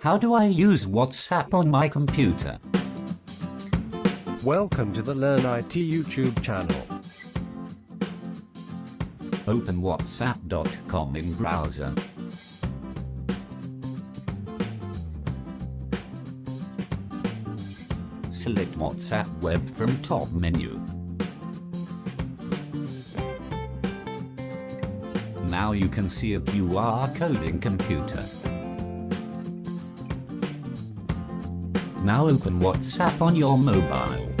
How do I use WhatsApp on my computer? Welcome to the Learn IT YouTube channel. Open whatsapp.com in browser. Select WhatsApp Web from top menu. Now you can see a QR code in computer. Now open WhatsApp on your mobile.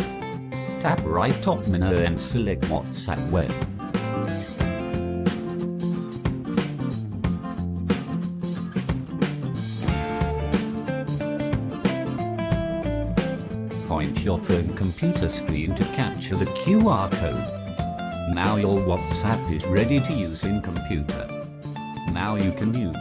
Tap right top menu and select WhatsApp Web. Point your phone computer screen to capture the QR code. Now your WhatsApp is ready to use in computer. Now you can use.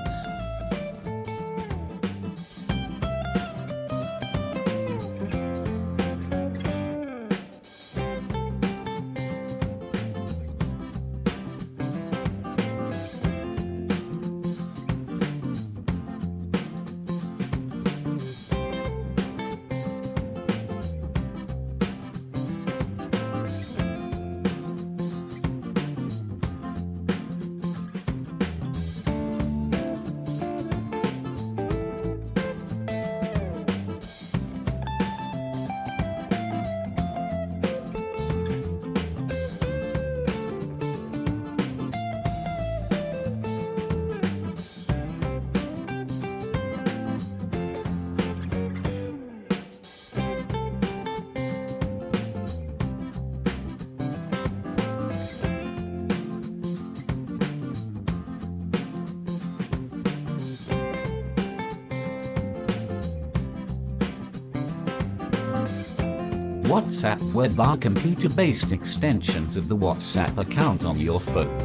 WhatsApp Web are computer-based extensions of the WhatsApp account on your phone.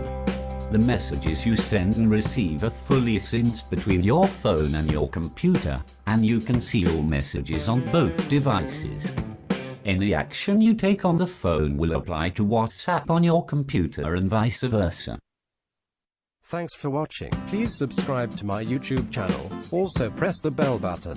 The messages you send and receive are fully synced between your phone and your computer, and you can see your messages on both devices. Any action you take on the phone will apply to WhatsApp on your computer and vice versa. Thanks for watching. Please subscribe to my YouTube channel. Also press the bell button.